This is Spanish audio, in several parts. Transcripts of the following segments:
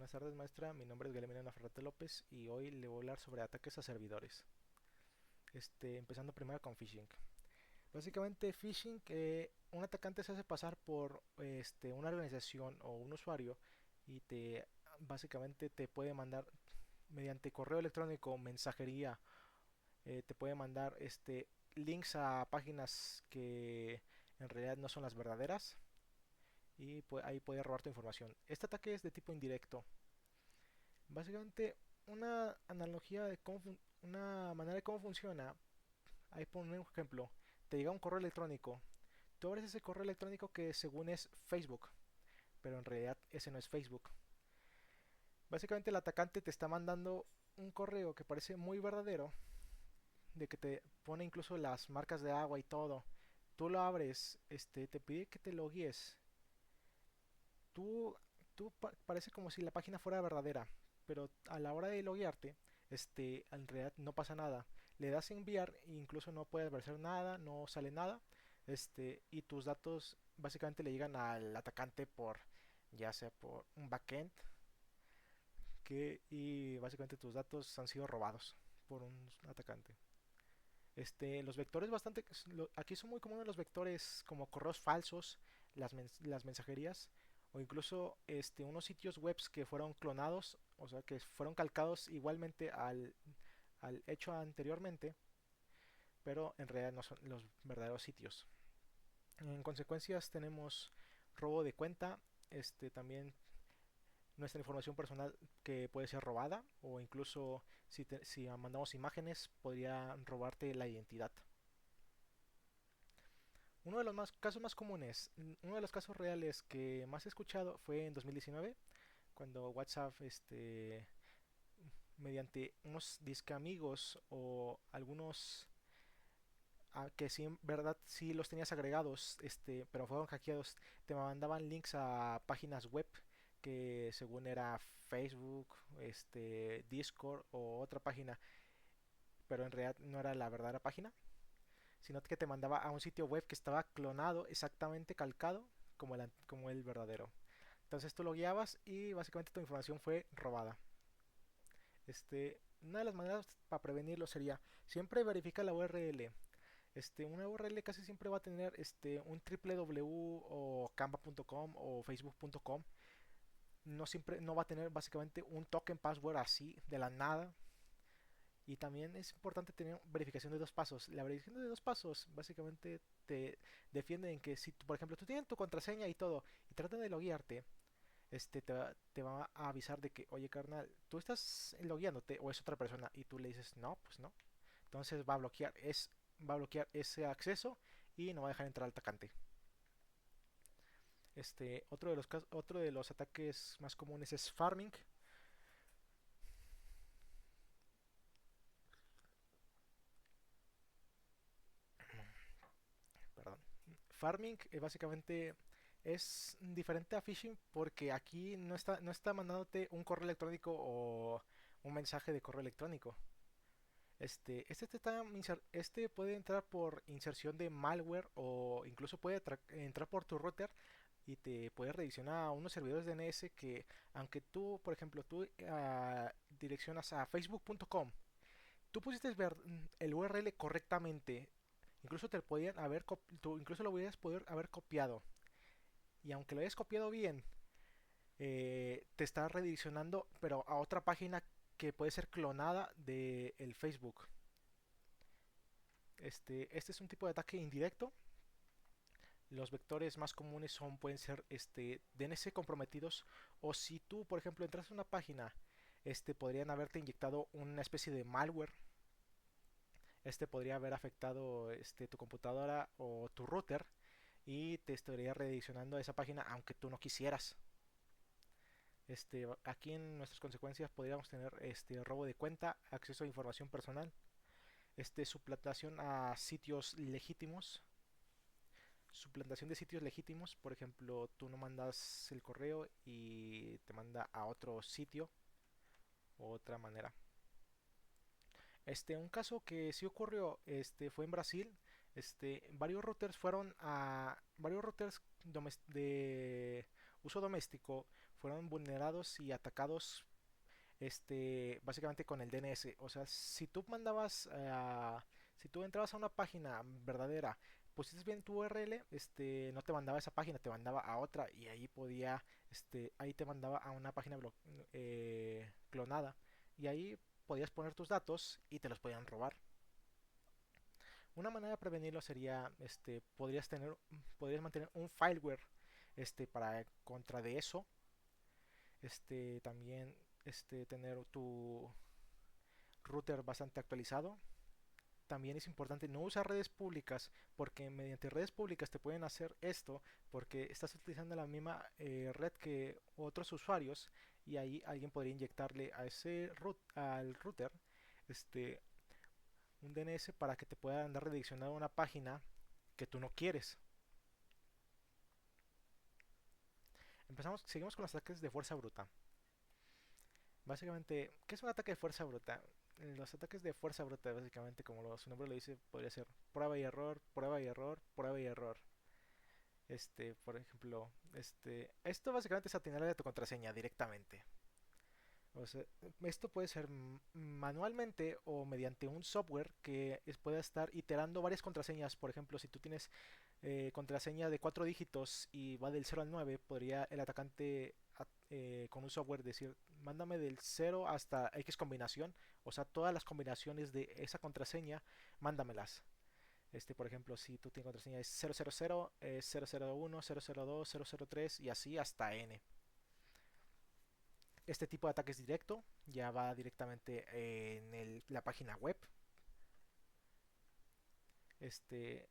Buenas tardes, maestra. Mi nombre es Guillermo Ferrate López y hoy le voy a hablar sobre ataques a servidores. Empezando primero con phishing. Básicamente, phishing, un atacante se hace pasar por una organización o un usuario y básicamente te puede mandar mediante correo electrónico, mensajería, te puede mandar links a páginas que en realidad no son las verdaderas y ahí puede robar tu información. Este ataque es de tipo indirecto. Básicamente, una analogía de una manera de cómo funciona. Ahí pone un ejemplo. Te llega un correo electrónico. Tú abres ese correo electrónico que según es Facebook, pero en realidad ese no es Facebook. Básicamente el atacante te está mandando un correo que parece muy verdadero, de que te pone incluso las marcas de agua y todo. Tú lo abres, te pide que te logues. Tú, parece como si la página fuera verdadera, pero a la hora de loguearte, en realidad no pasa nada. Le das a enviar e incluso no puede aparecer nada, no sale nada, y tus datos básicamente le llegan al atacante por, ya sea por un backend, y básicamente tus datos han sido robados por un atacante. Los vectores aquí son muy comunes los vectores como correos falsos, las mensajerías o incluso unos sitios web que fueron clonados, o sea que fueron calcados igualmente al hecho anteriormente, pero en realidad no son los verdaderos sitios. En consecuencias tenemos robo de cuenta, también nuestra información personal que puede ser robada o incluso si mandamos imágenes podría robarte la identidad. Uno de los casos más comunes, uno de los casos reales que más he escuchado fue en 2019, cuando WhatsApp, mediante unos disque amigos o algunos que sí en verdad sí los tenías agregados, pero fueron hackeados, te mandaban links a páginas web que según era Facebook, Discord o otra página, pero en realidad no era la verdadera página, sino que te mandaba a un sitio web que estaba clonado, exactamente calcado como el verdadero. Entonces tú lo guiabas y básicamente tu información fue robada. Una de las maneras para prevenirlo sería siempre verifica la URL. Una URL casi siempre va a tener un www o canva.com o facebook.com. No siempre no va a tener básicamente un token password así de la nada. Y también es importante tener verificación de dos pasos. La verificación de dos pasos básicamente te defiende en que si, por ejemplo, tú tienes tu contraseña y todo y tratan de loguearte, te va a avisar de que, oye, carnal, tú estás logueándote o es otra persona y tú le dices, no, pues no. Entonces va a bloquear ese acceso y no va a dejar entrar al atacante. Otro de los ataques más comunes es farming. Perdón. Farming básicamente es diferente a phishing porque aquí no está mandándote un correo electrónico o un mensaje de correo electrónico. Este puede entrar por inserción de malware o incluso puede entrar por tu router y te puede redireccionar a unos servidores de DNS que, aunque tú, por ejemplo, tú direccionas a facebook.com, tú pusiste el URL correctamente, incluso te podían haber, tú incluso lo hubieras poder haber copiado. Y aunque lo hayas copiado bien, te está redireccionando, pero a otra página que puede ser clonada de el Facebook. Este es un tipo de ataque indirecto. Los vectores más comunes pueden ser DNS comprometidos o si tú, por ejemplo, entras a una página, podrían haberte inyectado una especie de malware. Podría haber afectado tu computadora o tu router y te estaría redireccionando a esa página aunque tú no quisieras. Aquí en nuestras consecuencias podríamos tener robo de cuenta, acceso a información personal, suplantación a sitios legítimos, suplantación de sitios legítimos, por ejemplo, tú no mandas el correo y te manda a otro sitio u otra manera. Un caso que sí ocurrió, fue en Brasil. Varios routers de uso doméstico fueron vulnerados y atacados básicamente con el DNS. O sea, si tú entrabas a una página verdadera, pusiste bien tu URL, no te mandaba a esa página, te mandaba a otra y ahí te mandaba a una página clonada y ahí podías poner tus datos y te los podían robar. Una manera de prevenirlo sería, podrías mantener un fileware, para contra de eso, también, tener tu router bastante actualizado. También es importante no usar redes públicas porque mediante redes públicas te pueden hacer esto porque estás utilizando la misma red que otros usuarios y ahí alguien podría inyectarle a al router este, un DNS para que te pueda andar redireccionado a una página que tú no quieres. Seguimos con los ataques de fuerza bruta. Básicamente, ¿qué es un ataque de fuerza bruta? Los ataques de fuerza bruta, básicamente, como su nombre lo dice, podría ser prueba y error, prueba y error, prueba y error. Por ejemplo, esto básicamente es atinarle a tu contraseña directamente. O sea, esto puede ser manualmente o mediante un software que pueda estar iterando varias contraseñas. Por ejemplo, si tú tienes contraseña de 4 dígitos y va del 0 al 9, podría el atacante con un software decir, mándame del 0 hasta X combinación, o sea, todas las combinaciones de esa contraseña, mándamelas. Por ejemplo, si tú tienes contraseña es 000, 001, 002, 003 y así hasta N. Este tipo de ataques directo ya va directamente en la página web.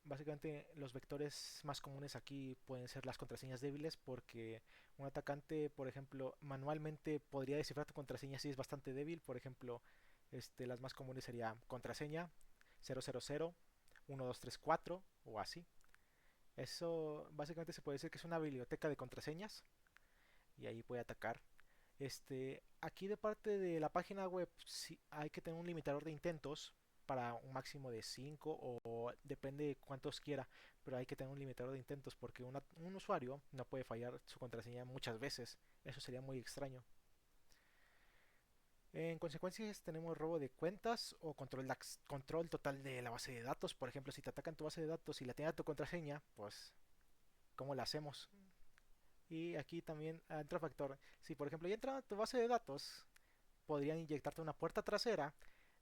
Básicamente los vectores más comunes aquí pueden ser las contraseñas débiles porque un atacante, por ejemplo, manualmente podría descifrar tu contraseña si es bastante débil. Por ejemplo, las más comunes serían contraseña 000, 1234 o así. Eso básicamente se puede decir que es una biblioteca de contraseñas y ahí puede atacar. Aquí de parte de la página web sí, hay que tener un limitador de intentos para un máximo de 5 o depende de cuántos quiera, pero hay que tener un limitador de intentos porque un usuario no puede fallar su contraseña muchas veces, eso sería muy extraño. En consecuencia tenemos robo de cuentas o control total de la base de datos. Por ejemplo, si te atacan tu base de datos y la tiene tu contraseña, pues ¿cómo la hacemos? Y aquí también entra factor. Si por ejemplo ya entra a tu base de datos, podrían inyectarte una puerta trasera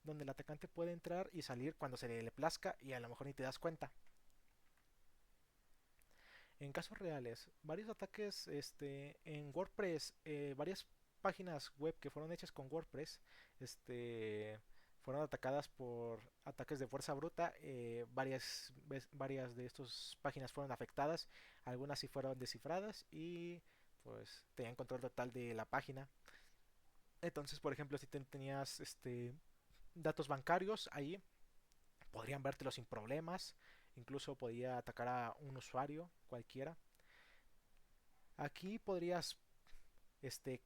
donde el atacante puede entrar y salir cuando se le plazca y a lo mejor ni te das cuenta. En casos reales, varios ataques en WordPress, varias páginas web que fueron hechas con WordPress, fueron atacadas por ataques de fuerza bruta. Varias de estas páginas fueron afectadas, algunas sí fueron descifradas y pues tenían control total de la página. Entonces, por ejemplo, si tenías datos bancarios ahí, podrían vértelo sin problemas. Incluso podía atacar a un usuario cualquiera. Aquí podrías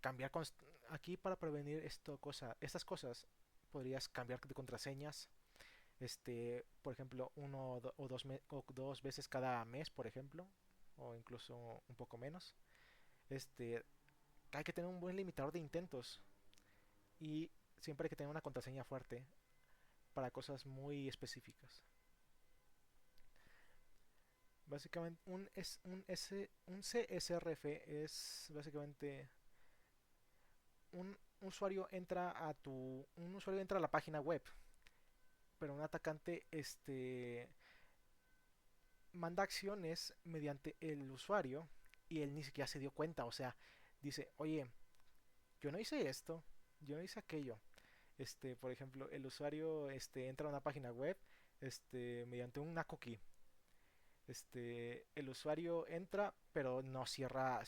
cambiar aquí para prevenir estas cosas podrías cambiar de contraseñas. Por ejemplo, o dos veces cada mes, por ejemplo, o incluso un poco menos. Este, hay que tener un buen limitador de intentos y siempre hay que tener una contraseña fuerte para cosas muy específicas. Básicamente un CSRF es básicamente un usuario entra a la página web, pero un atacante manda acciones mediante el usuario y él ni siquiera se dio cuenta, o sea, dice, "Oye, yo no hice esto, yo no hice aquello." Por ejemplo, el usuario entra a una página web mediante una cookie. El usuario entra, pero no cierra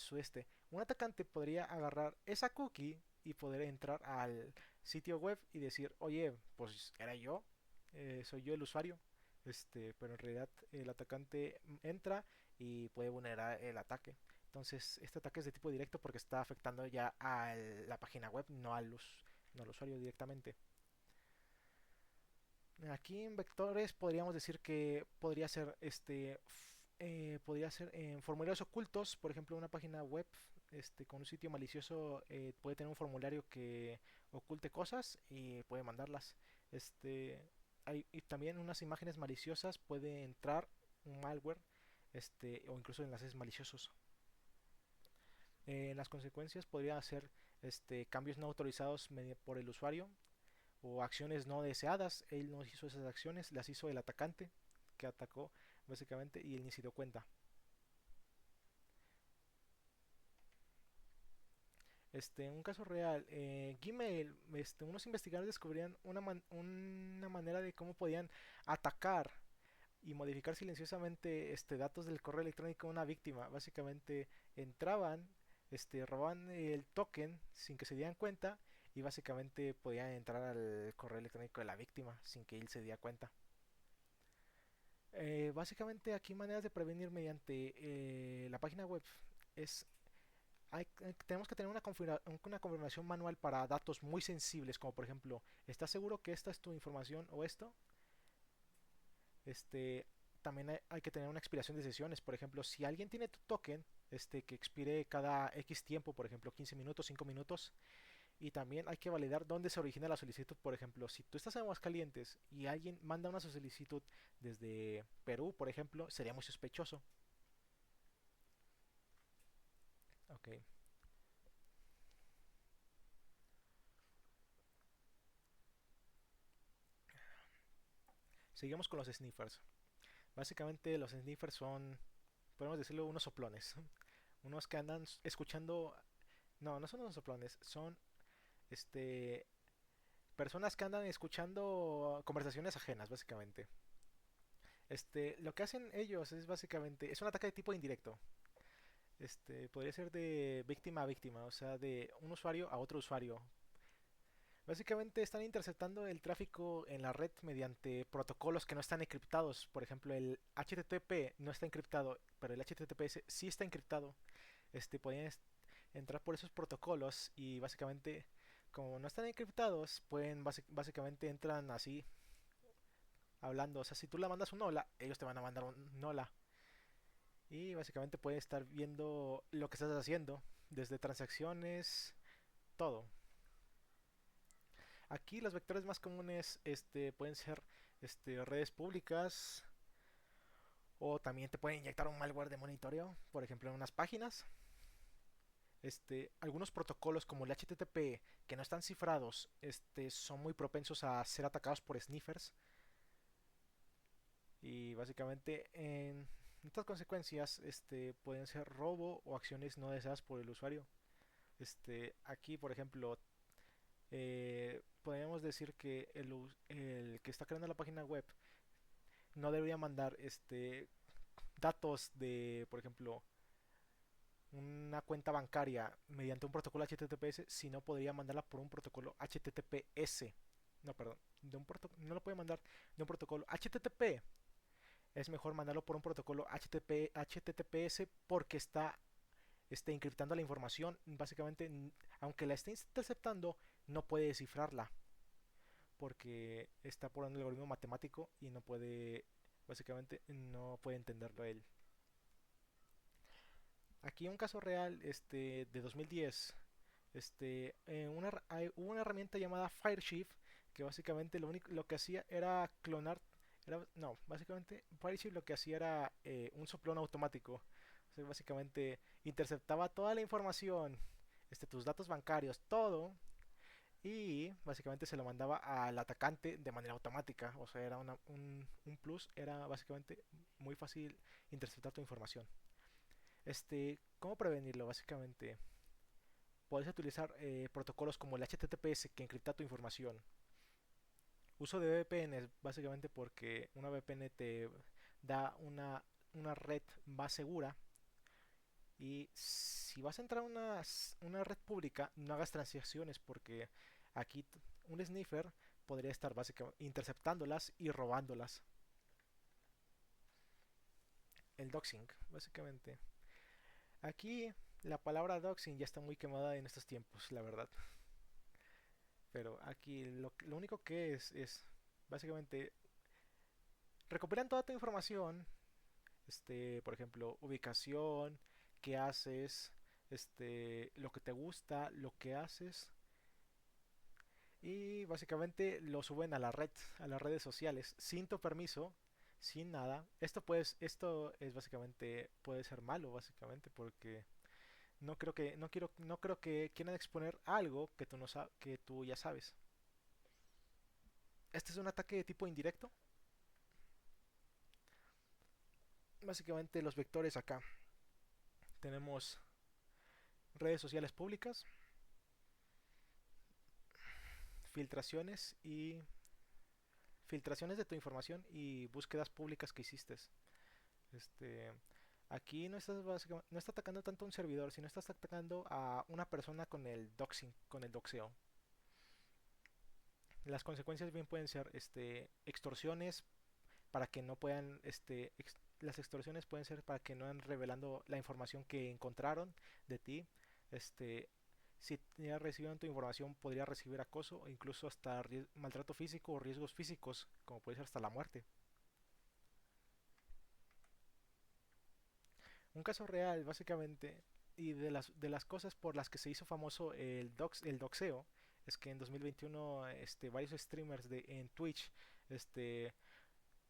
un atacante podría agarrar esa cookie y poder entrar al sitio web y decir, oye, pues era yo, soy yo el usuario. Pero en realidad el atacante entra y puede vulnerar el ataque. Entonces, este ataque es de tipo directo porque está afectando ya a la página web, no al usuario directamente. Aquí en vectores podríamos decir que podría ser en formularios ocultos, por ejemplo, una página web. con un sitio malicioso puede tener un formulario que oculte cosas y puede mandarlas. Este, y también unas imágenes maliciosas puede entrar un malware, o incluso enlaces maliciosos. Las consecuencias podría ser cambios no autorizados por el usuario o acciones no deseadas. Él no hizo esas acciones, las hizo el atacante que atacó básicamente y él ni se dio cuenta. En un caso real, Gmail, unos investigadores descubrían una manera de cómo podían atacar y modificar silenciosamente datos del correo electrónico de una víctima. Básicamente entraban, robaban el token sin que se dieran cuenta y básicamente podían entrar al correo electrónico de la víctima sin que él se diera cuenta. Básicamente aquí maneras de prevenir mediante la página web es tenemos que tener una confirmación manual para datos muy sensibles, como por ejemplo, ¿estás seguro que esta es tu información o esto? Este, También hay que tener una expiración de sesiones. Por ejemplo, si alguien tiene tu token, que expire cada X tiempo, por ejemplo, 15 minutos, 5 minutos, y también hay que validar dónde se origina la solicitud. Por ejemplo, si tú estás en Aguascalientes y alguien manda una solicitud desde Perú, por ejemplo, sería muy sospechoso. Ok. Seguimos con los sniffers. Básicamente los sniffers son, podemos decirlo, unos soplones. Unos que andan escuchando. No, no son unos soplones, son este personas que andan escuchando conversaciones ajenas, básicamente. Lo que hacen ellos es básicamente, es un ataque de tipo indirecto. Podría ser de víctima a víctima, o sea, de un usuario a otro usuario. Básicamente están interceptando el tráfico en la red mediante protocolos que no están encriptados. Por ejemplo, el HTTP no está encriptado, pero el HTTPS sí está encriptado. Podrían entrar por esos protocolos y básicamente, como no están encriptados, pueden básicamente entran así hablando. O sea, si tú le mandas un hola, ellos te van a mandar un hola. Y básicamente pueden estar viendo lo que estás haciendo, desde transacciones, todo. Aquí los vectores más comunes pueden ser redes públicas o también te pueden inyectar un malware de monitoreo, por ejemplo en unas páginas. Algunos protocolos como el HTTP que no están cifrados son muy propensos a ser atacados por sniffers y básicamente en estas consecuencias pueden ser robo o acciones no deseadas por el usuario. Aquí por ejemplo podríamos decir que el que está creando la página web no debería mandar datos de, por ejemplo, una cuenta bancaria mediante un protocolo HTTPS, sino podría mandarla por un protocolo HTTPS. No, perdón, no lo puede mandar de un protocolo HTTP. Es mejor mandarlo por un protocolo HTTPS porque está encriptando la información. Básicamente, aunque la esté interceptando, no puede descifrarla porque está por un algoritmo matemático y no puede, básicamente, no puede entenderlo él. Aquí un caso real de 2010. Hubo una herramienta llamada Fireshift que básicamente lo que hacía era clonar. No, básicamente Fireshift lo que hacía era un soplón automático. O sea, básicamente interceptaba toda la información, tus datos bancarios, todo, y básicamente se lo mandaba al atacante de manera automática. O sea, era un plus, era básicamente muy fácil interceptar tu información. ¿Cómo prevenirlo? Básicamente, puedes utilizar protocolos como el HTTPS que encripta tu información. Uso de VPN básicamente porque una VPN te da una red más segura. Y si vas a entrar a una red pública, no hagas transacciones porque aquí un sniffer podría estar básicamente interceptándolas y robándolas. El doxing, básicamente. Aquí la palabra doxing ya está muy quemada en estos tiempos, la verdad. Pero aquí lo único que es básicamente recopilan toda tu información, por ejemplo, ubicación, qué haces, lo que te gusta, lo que haces y básicamente lo suben a la red, a las redes sociales, sin tu permiso, sin nada. Esto es básicamente, puede ser malo, básicamente, porque no creo que quieran exponer algo que tú no que tú ya sabes. Este es un ataque de tipo indirecto. Básicamente los vectores acá. Tenemos redes sociales públicas, filtraciones y filtraciones de tu información y búsquedas públicas que hiciste. Este, Aquí no está atacando tanto a un servidor, sino estás atacando a una persona con el doxing, con el doxeo. Las consecuencias bien pueden ser extorsiones para que no puedan, las extorsiones pueden ser para que no han revelando la información que encontraron de ti. Este, si ya recibieron tu información, podría recibir acoso o incluso hasta maltrato físico o riesgos físicos, como puede ser hasta la muerte. Un caso real, básicamente, y de las cosas por las que se hizo famoso el doxeo, es que en 2021 varios streamers en Twitch este,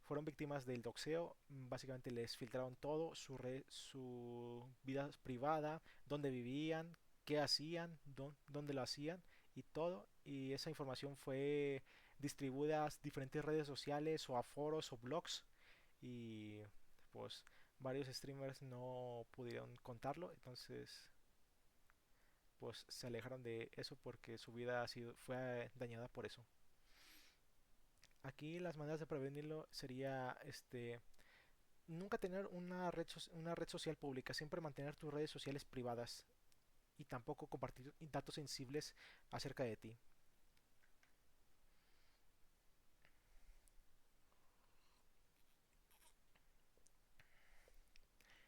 fueron víctimas del doxeo. Básicamente les filtraron todo, su vida privada, dónde vivían, qué hacían, dónde lo hacían y todo. Y esa información fue distribuida a diferentes redes sociales o a foros o blogs. Y pues varios streamers no pudieron contarlo. Entonces pues se alejaron de eso porque su vida fue dañada por eso. Aquí las maneras de prevenirlo sería nunca tener una red social pública, siempre mantener tus redes sociales privadas y tampoco compartir datos sensibles acerca de ti.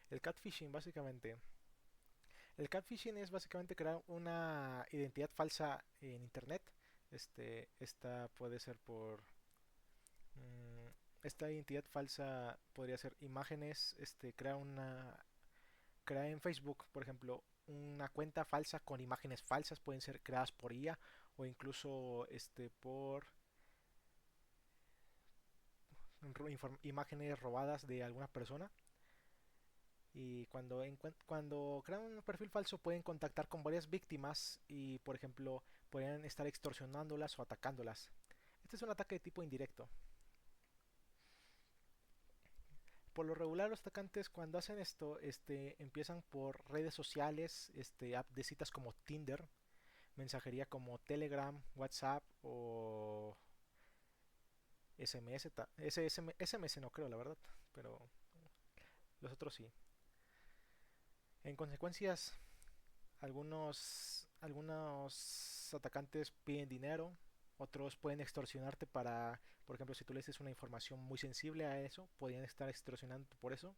El catfishing básicamente. El catfishing es básicamente crear una identidad falsa en internet. Esta puede ser por esta identidad falsa podría ser imágenes, crear en Facebook, por ejemplo, una cuenta falsa con imágenes falsas pueden ser creadas por IA o incluso por imágenes robadas de alguna persona. Y cuando crean un perfil falso pueden contactar con varias víctimas y, por ejemplo, pueden estar extorsionándolas o atacándolas. Este es un ataque de tipo indirecto. Por lo regular los atacantes cuando hacen esto, empiezan por redes sociales, app de citas como Tinder, mensajería como Telegram, WhatsApp o SMS, SMS no creo la verdad, pero los otros sí. En consecuencias, algunos atacantes piden dinero, otros pueden extorsionarte para, por ejemplo, si tú le dices una información muy sensible a eso, podrían estar extorsionando por eso.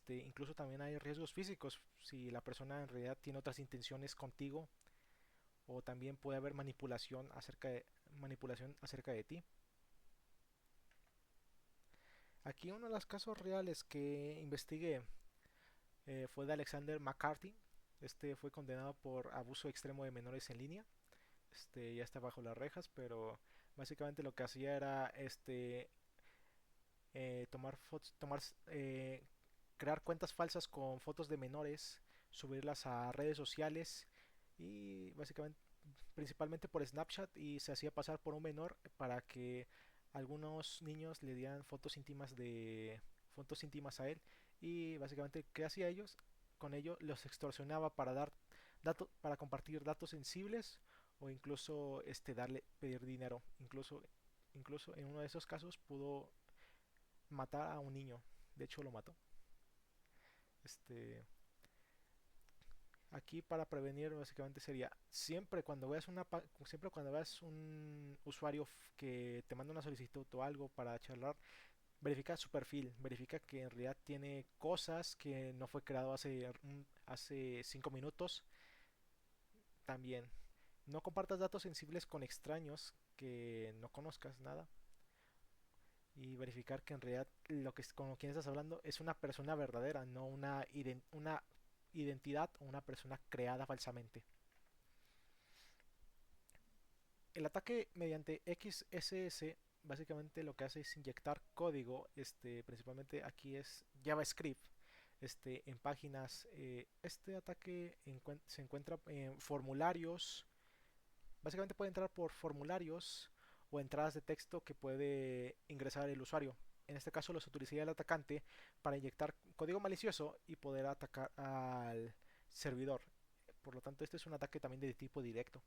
Incluso también hay riesgos físicos si la persona en realidad tiene otras intenciones contigo o también puede haber manipulación acerca de ti. Aquí uno de los casos reales que investigué fue de Alexander McCarthy. Este fue condenado por abuso extremo de menores en línea. Ya está bajo las rejas, pero básicamente lo que hacía era tomar fotos, crear cuentas falsas con fotos de menores, subirlas a redes sociales y básicamente principalmente por Snapchat y se hacía pasar por un menor para que algunos niños le dieran fotos íntimas a él y básicamente qué hacía ellos con ello los extorsionaba para para compartir datos sensibles o incluso pedir dinero incluso en uno de esos casos pudo matar a un niño, de hecho lo mató. este Aquí para prevenir básicamente sería siempre cuando veas un usuario que te manda una solicitud o algo para charlar, verifica su perfil, verifica que en realidad tiene cosas que no fue creado hace 5 minutos. También no compartas datos sensibles con extraños que no conozcas nada y verificar que en realidad con quien estás hablando es una persona verdadera, no una identidad o una persona creada falsamente. El ataque mediante XSS básicamente lo que hace es inyectar código, principalmente aquí es JavaScript, en páginas. Este ataque se encuentra en formularios. Básicamente puede entrar por formularios o entradas de texto que puede ingresar el usuario. En este caso los utilizaría el atacante para inyectar código malicioso y poder atacar al servidor. Por lo tanto, este es un ataque también de tipo directo.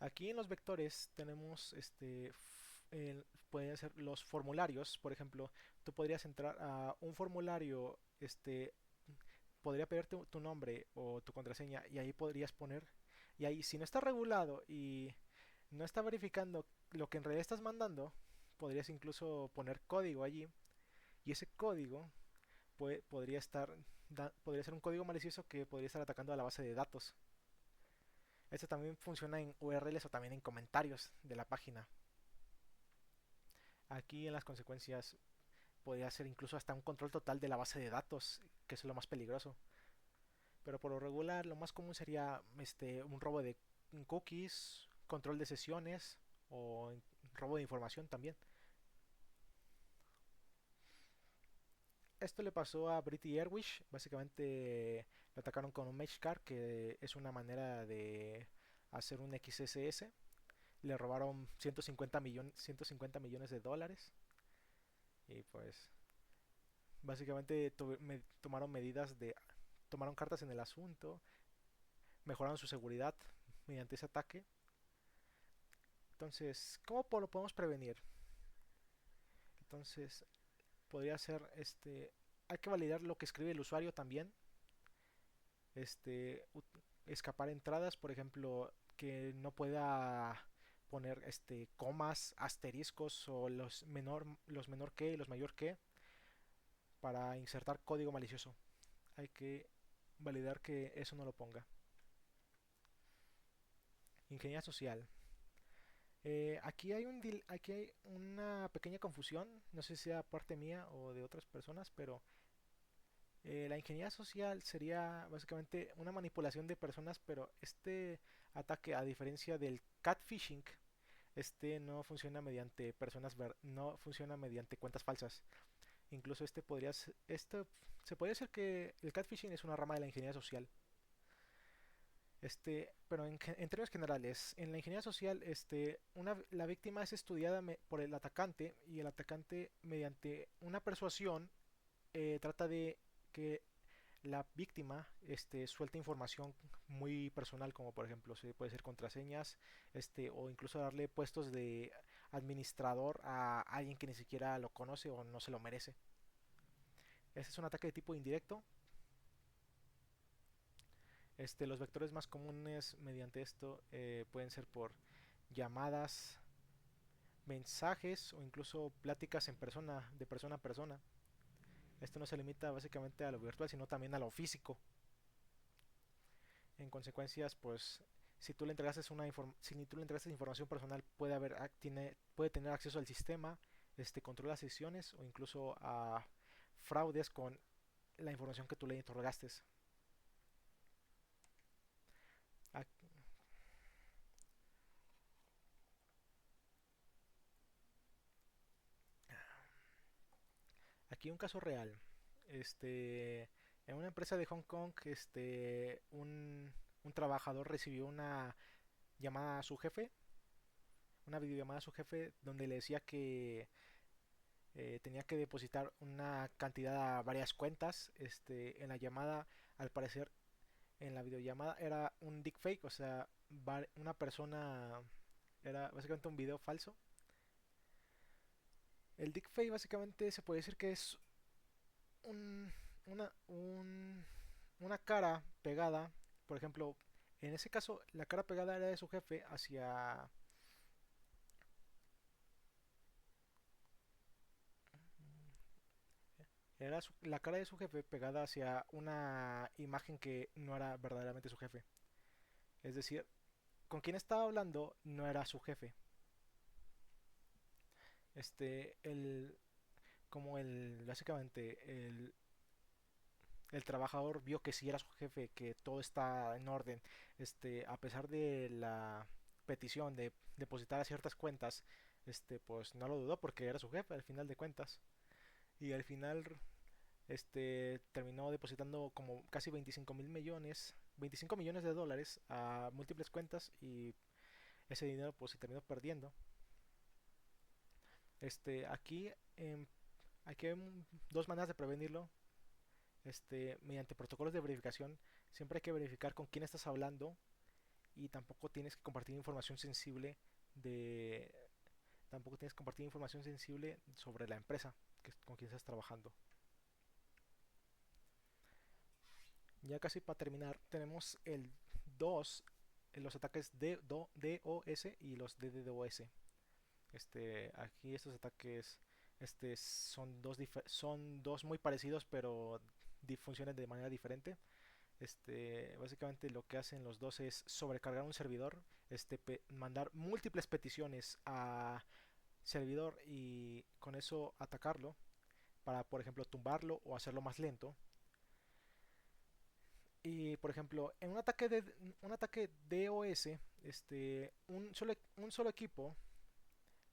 Aquí en los vectores tenemos pueden ser los formularios. Por ejemplo, tú podrías entrar a un formulario, podría pedirte tu nombre o tu contraseña y ahí podrías poner, y ahí si no está regulado y no está verificando lo que en realidad estás mandando, podrías incluso poner código allí, y ese código podría ser un código malicioso que podría estar atacando a la base de datos. Esto también funciona en URLs o también en comentarios de la página. Aquí en las consecuencias podría ser incluso hasta un control total de la base de datos, que es lo más peligroso. Pero por lo regular lo más común sería un robo de cookies, control de sesiones o robo de información también. Esto le pasó a British Airways. Básicamente lo atacaron con un Mesh Card, que es una manera de hacer un XSS. Le robaron 150 millones de dólares. Y pues básicamente tomaron cartas en el asunto, mejoraron su seguridad mediante ese ataque. Entonces, ¿cómo lo podemos prevenir? Entonces, podría ser hay que validar lo que escribe el usuario también. Este escapar entradas, por ejemplo, que no pueda poner comas, asteriscos o los menor que y los mayor que para insertar código malicioso. Hay que validar que eso no lo ponga. Ingeniería social. Aquí hay una pequeña confusión, no sé si sea parte mía o de otras personas, pero la ingeniería social sería básicamente una manipulación de personas, pero este ataque, a diferencia del catfishing, no funciona mediante no funciona mediante cuentas falsas. Incluso se podría decir que el catfishing es una rama de la ingeniería social. Pero en términos generales, en la ingeniería social, la víctima es estudiada por el atacante, y el atacante, mediante una persuasión, trata de que la víctima suelte información muy personal, como por ejemplo puede ser contraseñas, o incluso darle puestos de administrador a alguien que ni siquiera lo conoce o no se lo merece. Este es un ataque de tipo indirecto. Los vectores más comunes mediante esto pueden ser por llamadas, mensajes o incluso pláticas en persona, de persona a persona. Esto no se limita básicamente a lo virtual, sino también a lo físico. En consecuencias, pues, si tú le entregaste información personal, puede tener acceso al sistema, controla sesiones o incluso a fraudes con la información que tú le otorgaste. Aquí un caso real. En una empresa de Hong Kong, un trabajador recibió una llamada a su jefe, una videollamada a su jefe, donde le decía que tenía que depositar una cantidad a varias cuentas. En la llamada, al parecer, en la videollamada era un deepfake, o sea, una persona, era básicamente un video falso. El deepfake básicamente se puede decir que es un, una, un, una cara pegada. Por ejemplo, en ese caso la cara pegada era de su jefe hacia la cara de su jefe pegada hacia una imagen que no era verdaderamente su jefe. Es decir, con quien estaba hablando no era su jefe. Este, el, como el, básicamente, el trabajador vio que sí era su jefe, que todo está en orden, a pesar de la petición de depositar a ciertas cuentas, pues no lo dudó porque era su jefe al final de cuentas. Y al final, terminó depositando como casi 25.000 millones, 25 millones de dólares a múltiples cuentas y ese dinero pues se terminó perdiendo. Aquí, aquí hay dos maneras de prevenirlo. Mediante protocolos de verificación, siempre hay que verificar con quién estás hablando y de tampoco tienes que compartir información sensible sobre la empresa con quien estás trabajando. Ya casi para terminar, tenemos el 2, los ataques de DOS y los DDoS. Aquí estos ataques son dos muy parecidos, pero funcionan de manera diferente. Básicamente lo que hacen los dos es sobrecargar un servidor, mandar múltiples peticiones a servidor y con eso atacarlo para, por ejemplo, tumbarlo o hacerlo más lento. Y por ejemplo, en un ataque DOS, un solo equipo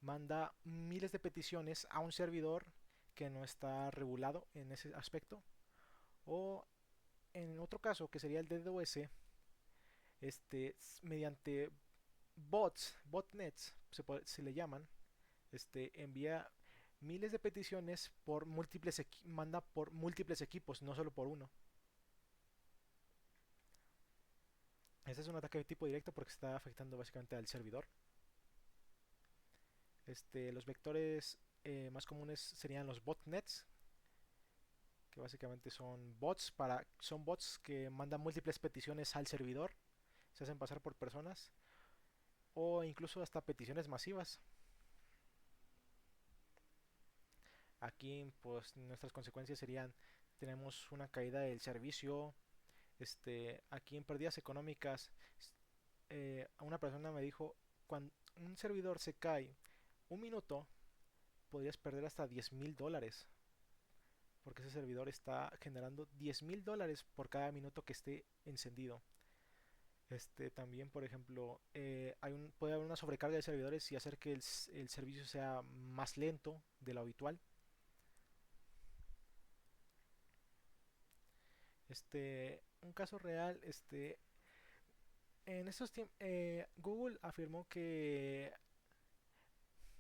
manda miles de peticiones a un servidor que no está regulado en ese aspecto. O en otro caso, que sería el DDoS, mediante botnets, se le llaman, envía miles de peticiones manda por múltiples equipos, no solo por uno. Este es un ataque de tipo directo porque está afectando básicamente al servidor. Los vectores más comunes serían los botnets, que básicamente son bots que mandan múltiples peticiones al servidor, se hacen pasar por personas o incluso hasta peticiones masivas. Aquí pues nuestras consecuencias serían: tenemos una caída del servicio, aquí en pérdidas económicas. Una persona me dijo: cuando un servidor se cae un minuto, podrías perder hasta $10,000, porque ese servidor está generando $10,000 por cada minuto que esté encendido. También, por ejemplo, puede haber una sobrecarga de servidores y hacer que el servicio sea más lento de lo habitual. Un caso real, en estos tiempos, Google afirmó que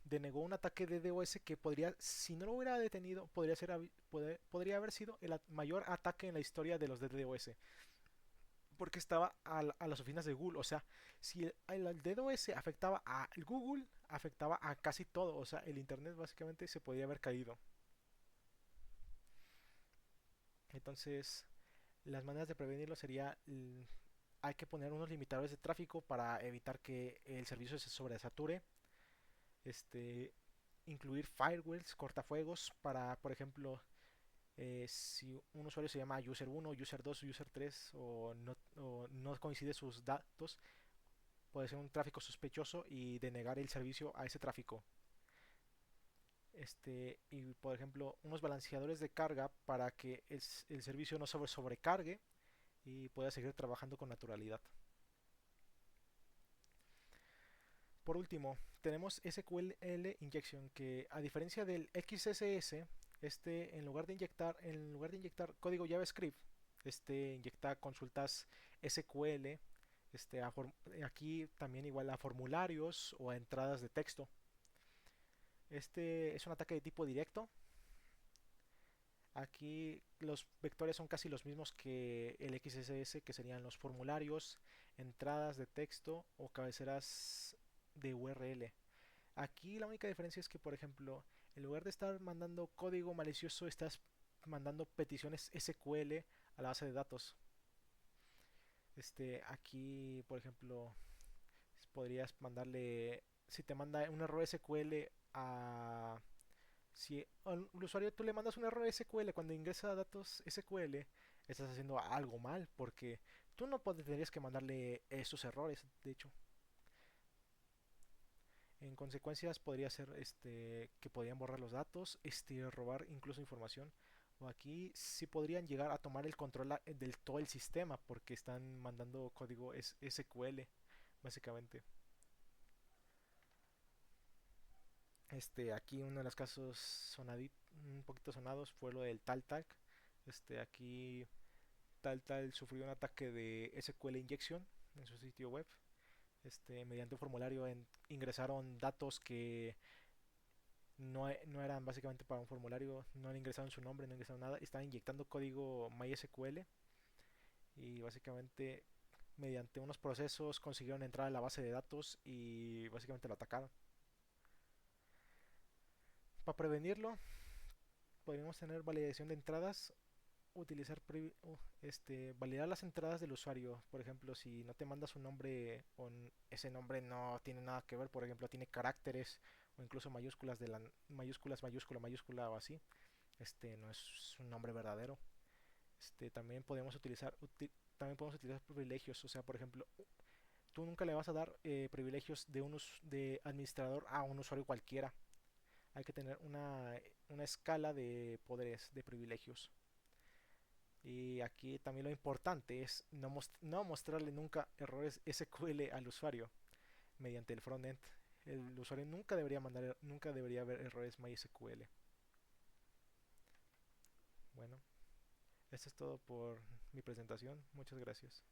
denegó un ataque de DOS que podría, si no lo hubiera detenido, podría haber sido el mayor ataque en la historia de los DDoS, porque estaba a las oficinas de Google. O sea, si el DDoS afectaba a Google, afectaba a casi todo. O sea, el internet básicamente se podría haber caído. Entonces, las maneras de prevenirlo sería: hay que poner unos limitadores de tráfico para evitar que el servicio se sobresature. Este, incluir firewalls, cortafuegos para, por ejemplo, si un usuario se llama user 1, user 2, user 3 o no coincide sus datos, puede ser un tráfico sospechoso y denegar el servicio a ese tráfico. Y por ejemplo, unos balanceadores de carga para que el servicio no sobrecargue y pueda seguir trabajando con naturalidad. Por último, tenemos SQL Injection, que a diferencia del XSS, en lugar de inyectar código JavaScript, inyecta consultas SQL, aquí también igual a formularios o a entradas de texto. Es un ataque de tipo directo. Aquí los vectores son casi los mismos que el XSS, que serían los formularios, entradas de texto o cabeceras de URL. Aquí la única diferencia es que, por ejemplo, en lugar de estar mandando código malicioso, estás mandando peticiones SQL a la base de datos. Aquí, por ejemplo, podrías mandarle, si te manda un error SQL a... Si al usuario tú le mandas un error SQL cuando ingresa datos SQL, estás haciendo algo mal, porque tú no tendrías que mandarle esos errores, de hecho. En consecuencias podría ser que podrían borrar los datos, robar incluso información O aquí sí podrían llegar a tomar el control del todo el sistema porque están mandando código SQL, básicamente. Aquí uno de los casos un poquito sonados fue lo del Taltalk. Aquí Taltal sufrió un ataque de SQL injection en su sitio web. Mediante un formulario ingresaron datos que no eran básicamente para un formulario, no le ingresaron su nombre, no ingresaron nada, estaban inyectando código MySQL y básicamente mediante unos procesos consiguieron entrar a la base de datos y básicamente lo atacaron. Para prevenirlo, podríamos tener validación de entradas, validar las entradas del usuario. Por ejemplo, si no te manda su nombre o ese nombre no tiene nada que ver, por ejemplo, tiene caracteres o incluso mayúsculas de la mayúsculas, mayúscula, mayúscula o así, no es un nombre verdadero. También también podemos utilizar privilegios. O sea, por ejemplo, tú nunca le vas a dar privilegios de administrador a un usuario cualquiera. Hay que tener una escala de poderes, de privilegios. Y aquí también lo importante es no mostrarle nunca errores SQL al usuario mediante el frontend. El usuario nunca debería ver errores MySQL. Bueno, esto es todo por mi presentación. Muchas gracias.